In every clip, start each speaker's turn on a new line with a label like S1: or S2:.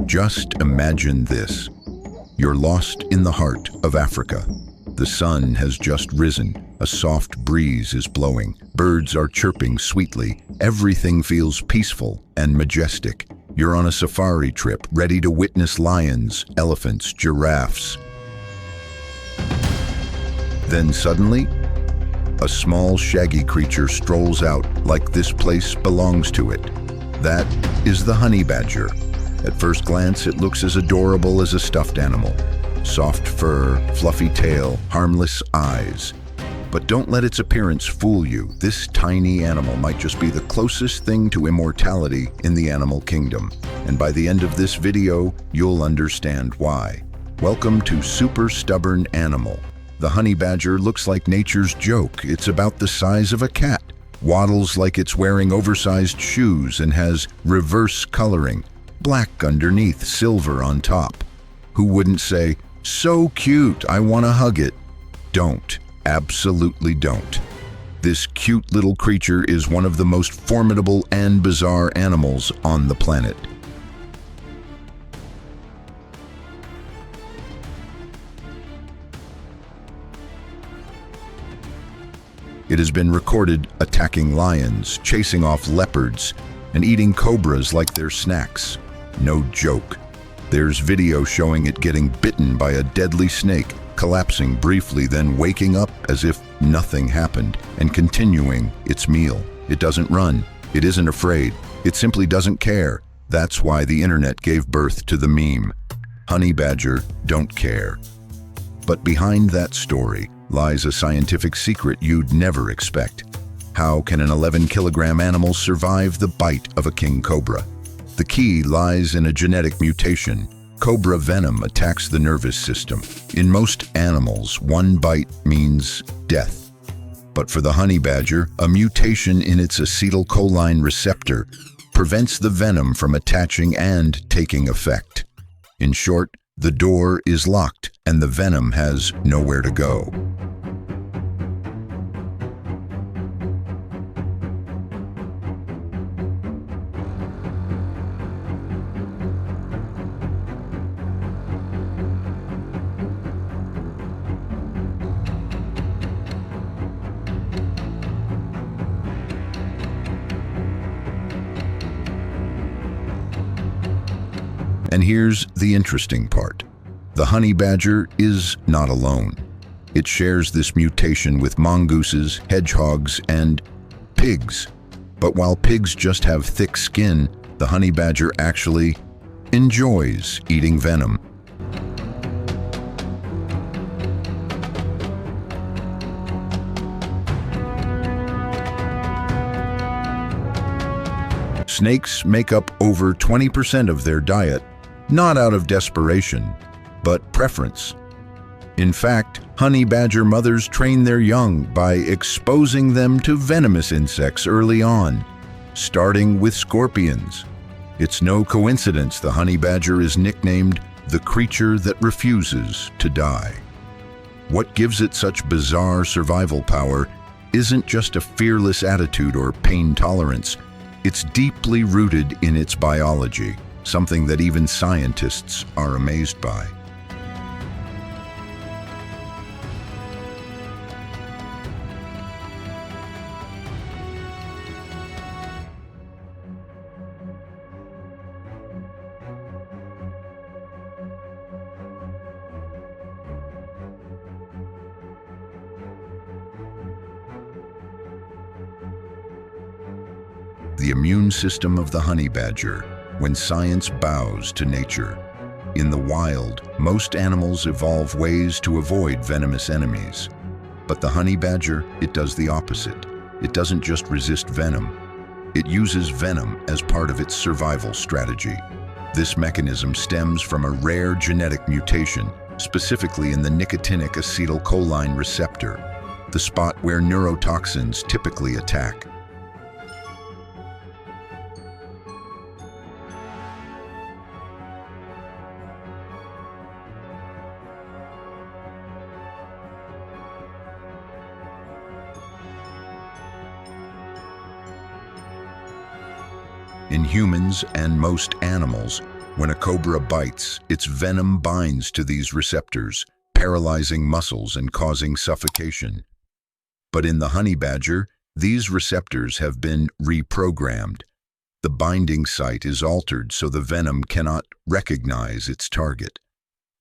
S1: Just imagine this. You're lost in the heart of Africa. The sun has just risen. A soft breeze is blowing. Birds are chirping sweetly. Everything feels peaceful and majestic. You're on a safari trip, ready to witness lions, elephants, giraffes. Then suddenly, a small, shaggy creature strolls out like this place belongs to it. That is the honey badger. At first glance, it looks as adorable as a stuffed animal. Soft fur, fluffy tail, harmless eyes. But don't let its appearance fool you. This tiny animal might just be the closest thing to immortality in the animal kingdom. And by the end of this video, you'll understand why. Welcome to Super Stubborn Animal. The honey badger looks like nature's joke. It's about the size of a cat, waddles like it's wearing oversized shoes, and has reverse coloring. Black underneath, silver on top. Who wouldn't say, "So cute, I want to hug it"? Don't. Absolutely don't. This cute little creature is one of the most formidable and bizarre animals on the planet. It has been recorded attacking lions, chasing off leopards, and eating cobras like they're snacks. No joke. There's video showing it getting bitten by a deadly snake, collapsing briefly, then waking up as if nothing happened, and continuing its meal. It doesn't run. It isn't afraid. It simply doesn't care. That's why the internet gave birth to the meme. Honey badger don't care. But behind that story lies a scientific secret you'd never expect. How can an 11-kilogram animal survive the bite of a king cobra? The key lies in a genetic mutation. Cobra venom attacks the nervous system. In most animals, one bite means death. But for the honey badger, a mutation in its acetylcholine receptor prevents the venom from attaching and taking effect. In short, the door is locked and the venom has nowhere to go. And here's the interesting part. The honey badger is not alone. It shares this mutation with mongooses, hedgehogs, and pigs. But while pigs just have thick skin, the honey badger actually enjoys eating venom. Snakes make up over 20% of their diet, not out of desperation, but preference. In fact, honey badger mothers train their young by exposing them to venomous insects early on, starting with scorpions. It's no coincidence the honey badger is nicknamed the creature that refuses to die. What gives it such bizarre survival power isn't just a fearless attitude or pain tolerance. It's deeply rooted in its biology, something that even scientists are amazed by. The immune system of the honey badger, when science bows to nature. In the wild, most animals evolve ways to avoid venomous enemies. But the honey badger, it does the opposite. It doesn't just resist venom. It uses venom as part of its survival strategy. This mechanism stems from a rare genetic mutation, specifically in the nicotinic acetylcholine receptor, the spot where neurotoxins typically attack. In humans and most animals, when a cobra bites, its venom binds to these receptors, paralyzing muscles and causing suffocation. But in the honey badger, these receptors have been reprogrammed. The binding site is altered so the venom cannot recognize its target.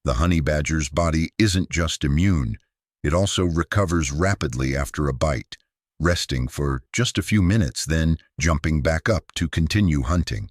S1: The honey badger's body isn't just immune, it also recovers rapidly after a bite, resting for just a few minutes, then jumping back up to continue hunting.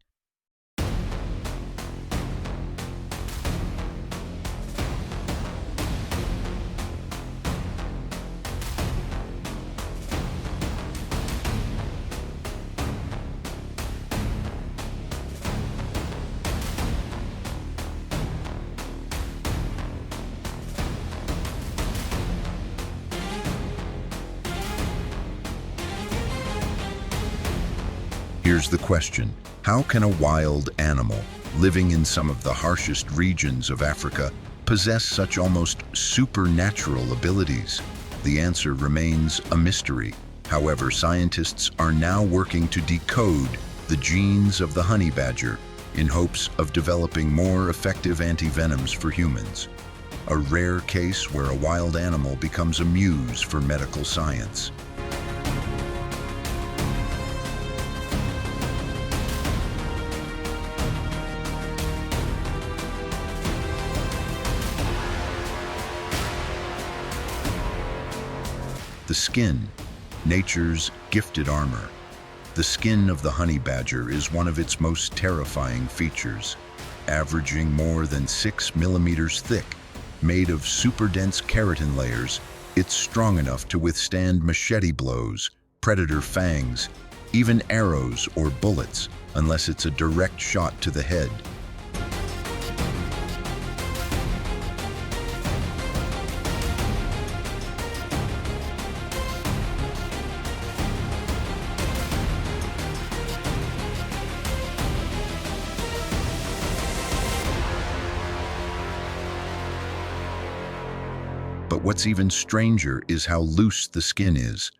S1: Here's the question: how can a wild animal living in some of the harshest regions of Africa possess such almost supernatural abilities? The answer remains a mystery. However, scientists are now working to decode the genes of the honey badger in hopes of developing more effective antivenoms for humans. A rare case where a wild animal becomes a muse for medical science. The skin, nature's gifted armor. The skin of the honey badger is one of its most terrifying features. Averaging more than 6 millimeters thick, made of super dense keratin layers, it's strong enough to withstand machete blows, predator fangs, even arrows or bullets, unless it's a direct shot to the head. But what's even stranger is how loose the skin is.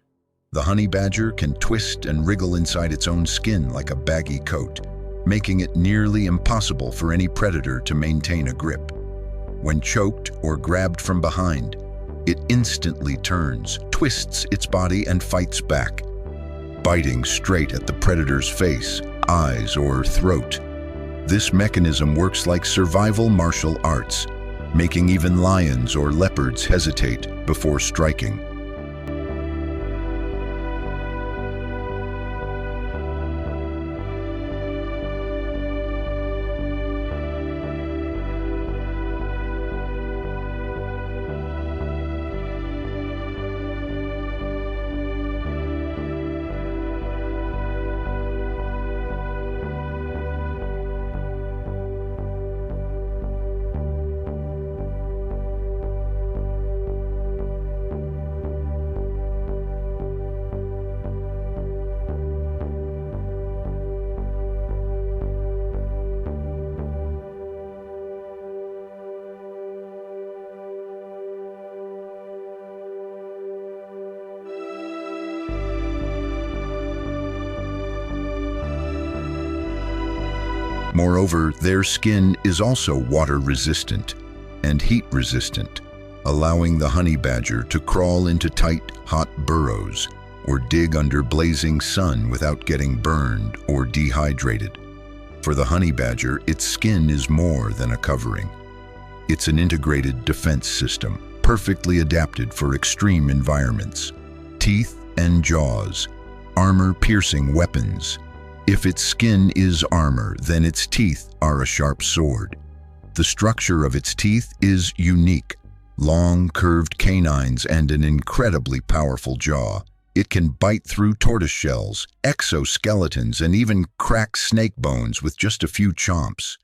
S1: The honey badger can twist and wriggle inside its own skin like a baggy coat, making it nearly impossible for any predator to maintain a grip. When choked or grabbed from behind, it instantly turns, twists its body and fights back, biting straight at the predator's face, eyes, or throat. This mechanism works like survival martial arts, making even lions or leopards hesitate before striking. Moreover, their skin is also water-resistant and heat-resistant, allowing the honey badger to crawl into tight, hot burrows or dig under blazing sun without getting burned or dehydrated. For the honey badger, its skin is more than a covering. It's an integrated defense system, perfectly adapted for extreme environments. Teeth and jaws, armor-piercing weapons. If its skin is armor, then its teeth are a sharp sword. The structure of its teeth is unique. Long, curved canines and an incredibly powerful jaw. It can bite through tortoise shells, exoskeletons, and even crack snake bones with just a few chomps.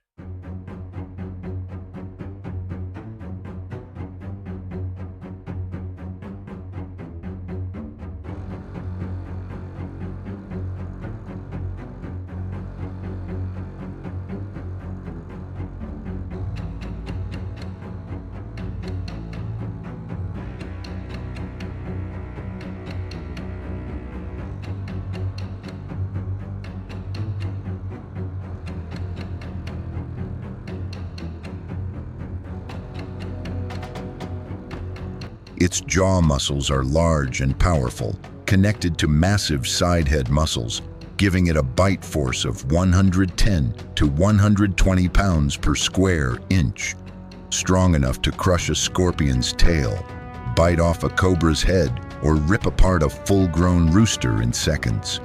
S1: Its jaw muscles are large and powerful, connected to massive side head muscles, giving it a bite force of 110 to 120 pounds per square inch, strong enough to crush a scorpion's tail, bite off a cobra's head, or rip apart a full-grown rooster in seconds.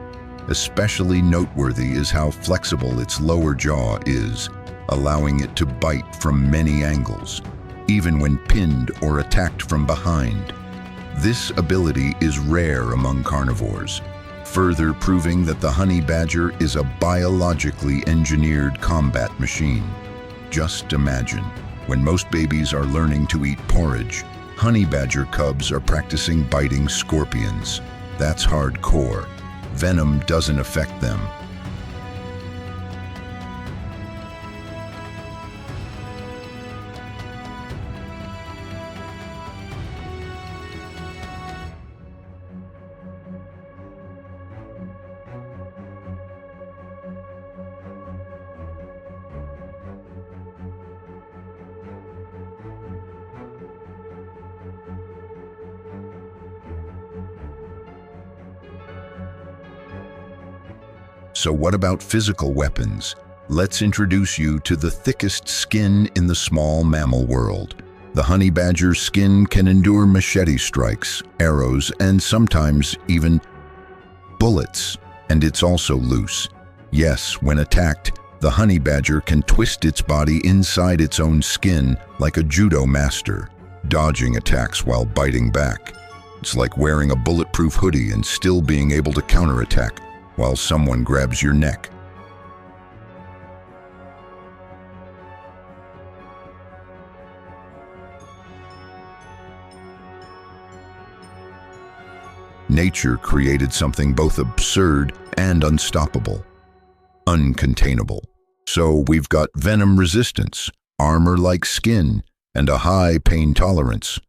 S1: Especially noteworthy is how flexible its lower jaw is, allowing it to bite from many angles, even when pinned or attacked from behind. This ability is rare among carnivores, further proving that the honey badger is a biologically engineered combat machine. Just imagine, when most babies are learning to eat porridge, honey badger cubs are practicing biting scorpions. That's hardcore. Venom doesn't affect them. So what about physical weapons? Let's introduce you to the thickest skin in the small mammal world. The honey badger's skin can endure machete strikes, arrows, and sometimes even bullets, and it's also loose. Yes, when attacked, the honey badger can twist its body inside its own skin like a judo master, dodging attacks while biting back. It's like wearing a bulletproof hoodie and still being able to counterattack while someone grabs your neck. Nature created something both absurd and unstoppable, uncontainable. So we've got venom resistance, armor-like skin, and a high pain tolerance.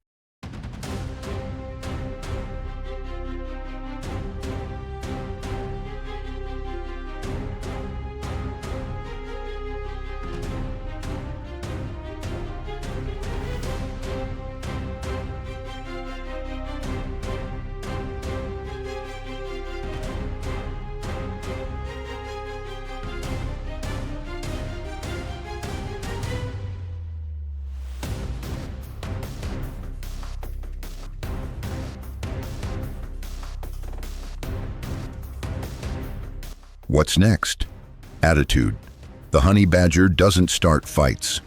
S1: What's next? Attitude. The honey badger doesn't start fights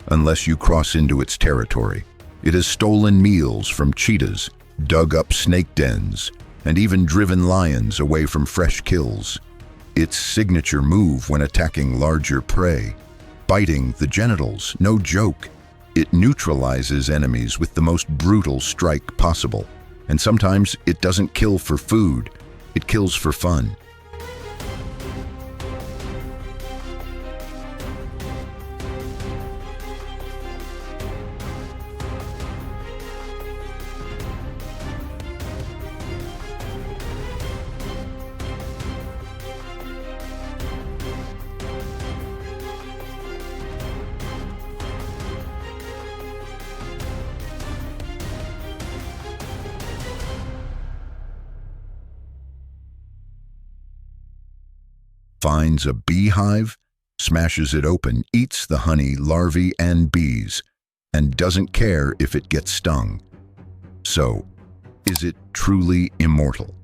S1: unless you cross into its territory. It has stolen meals from cheetahs, dug up snake dens, and even driven lions away from fresh kills. Its signature move when attacking larger prey, biting the genitals, no joke. It neutralizes enemies with the most brutal strike possible. And sometimes it doesn't kill for food, it kills for fun. Finds a beehive, smashes it open, eats the honey, larvae, and bees, and doesn't care if it gets stung. So, is it truly immortal?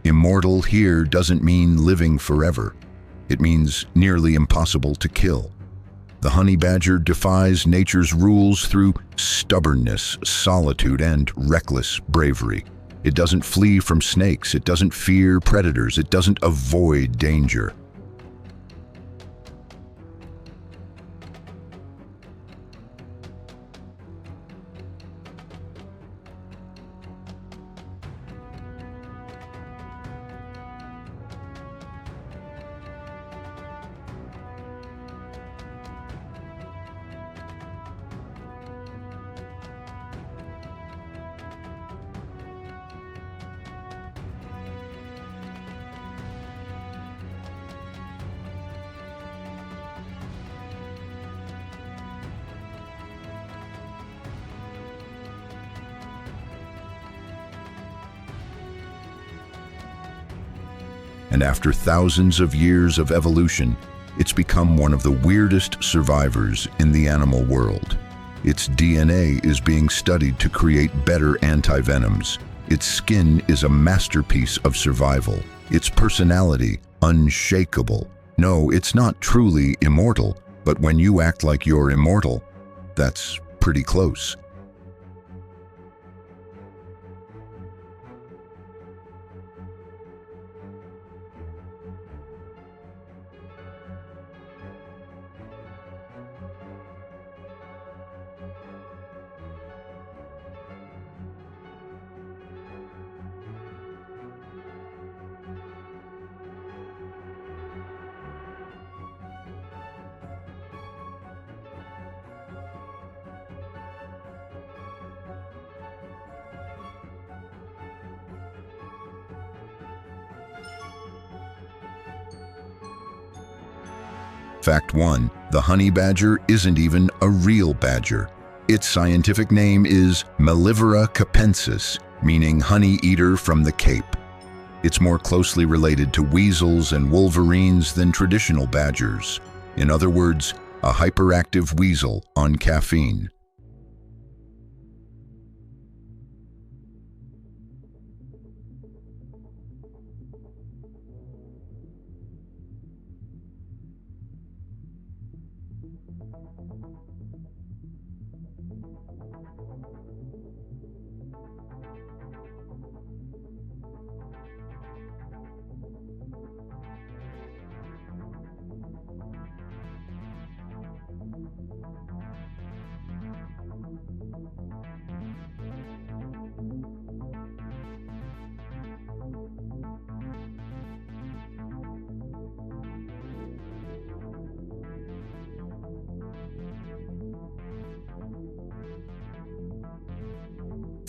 S1: Immortal here doesn't mean living forever. It means nearly impossible to kill. The honey badger defies nature's rules through stubbornness, solitude, and reckless bravery. It doesn't flee from snakes, it doesn't fear predators, it doesn't avoid danger. and after thousands of years of evolution, it's become one of the weirdest survivors in the animal world. Its DNA is being studied to create better antivenoms. Its skin is a masterpiece of survival. Its personality, unshakable. No, it's not truly immortal, but when you act like you're immortal, that's pretty close. Fact 1. The honey badger isn't even a real badger. Its scientific name is Mellivora capensis, meaning honey eater from the Cape. It's more closely related to weasels and wolverines than traditional badgers. In other words, a hyperactive weasel on caffeine.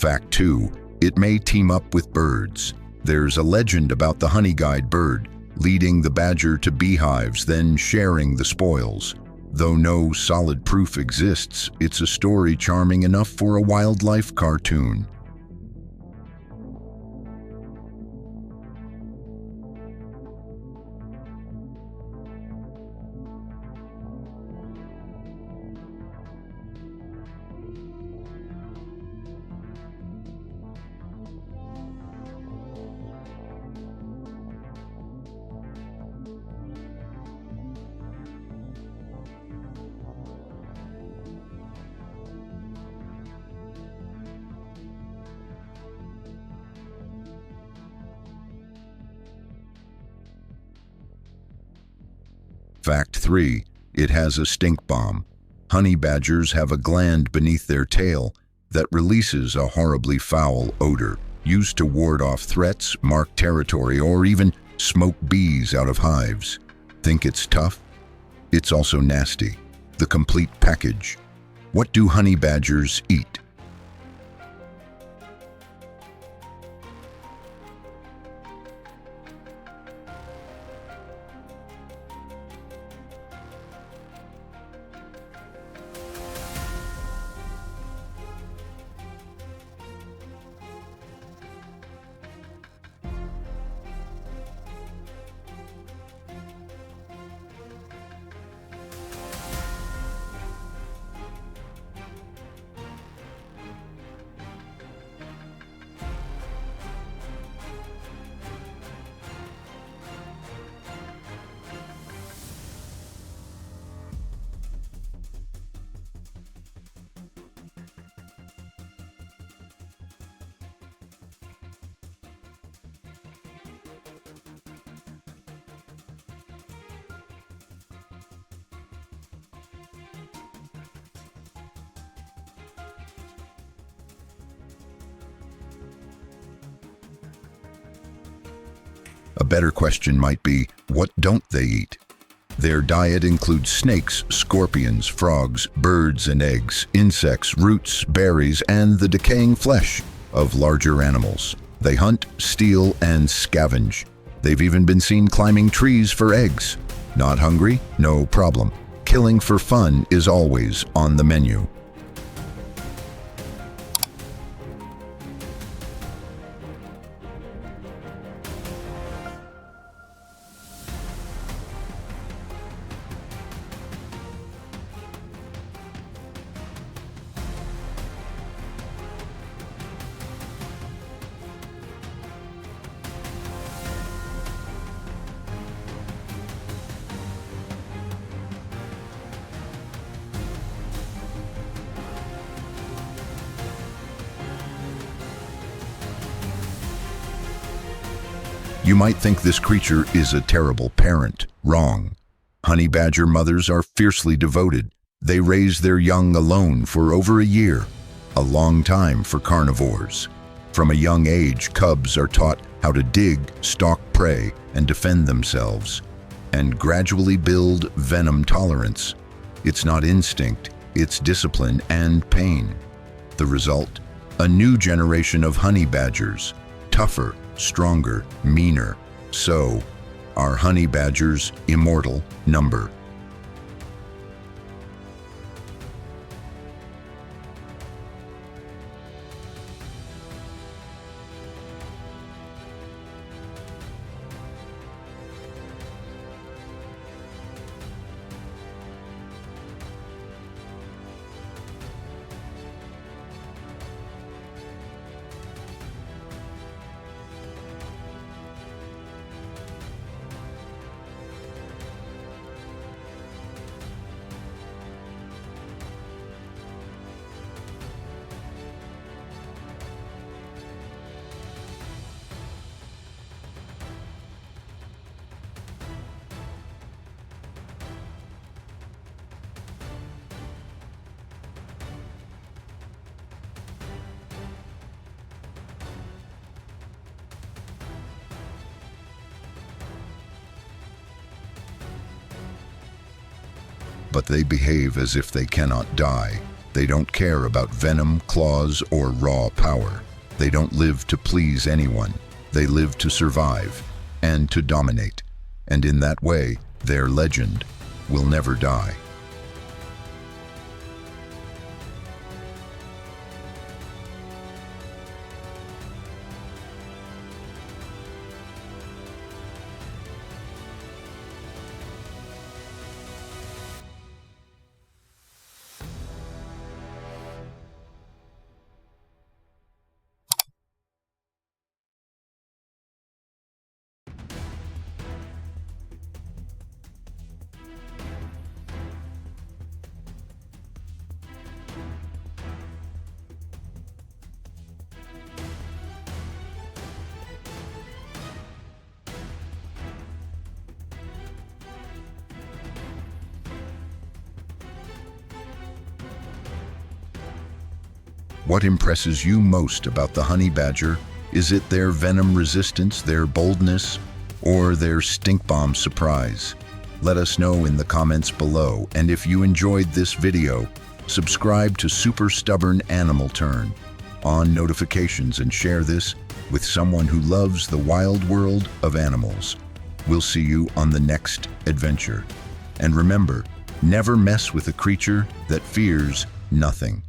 S1: Fact 2. It may team up with birds. There's a legend about the honey guide bird, leading the badger to beehives, then sharing the spoils. Though no solid proof exists, it's a story charming enough for a wildlife cartoon. Fact 3. It has a stink bomb. Honey badgers have a gland beneath their tail that releases a horribly foul odor, used to ward off threats, mark territory, or even smoke bees out of hives. Think it's tough? It's also nasty. The complete package. What do honey badgers eat? A better question might be, what don't they eat? Their diet includes snakes, scorpions, frogs, birds and eggs, insects, roots, berries, and the decaying flesh of larger animals. They hunt, steal, and scavenge. They've even been seen climbing trees for eggs. Not hungry? No problem. Killing for fun is always on the menu. You might think this creature is a terrible parent. Wrong. Honey badger mothers are fiercely devoted. They raise their young alone for over a year, a long time for carnivores. From a young age, cubs are taught how to dig, stalk prey, and defend themselves, and gradually build venom tolerance. It's not instinct, it's discipline and pain. The result? A new generation of honey badgers, tougher, stronger, meaner. So, are honey badgers immortal? Number. But they behave as if they cannot die. They don't care about venom, claws, or raw power. They don't live to please anyone. They live to survive and to dominate. And in that way, their legend will never die. What impresses you most about the honey badger? Is it their venom resistance, their boldness, or their stink bomb surprise? Let us know in the comments below, and if you enjoyed this video, subscribe to Super Stubborn Animal Turn, on notifications, and share this with someone who loves the wild world of animals. We'll see you on the next adventure. And remember, never mess with a creature that fears nothing.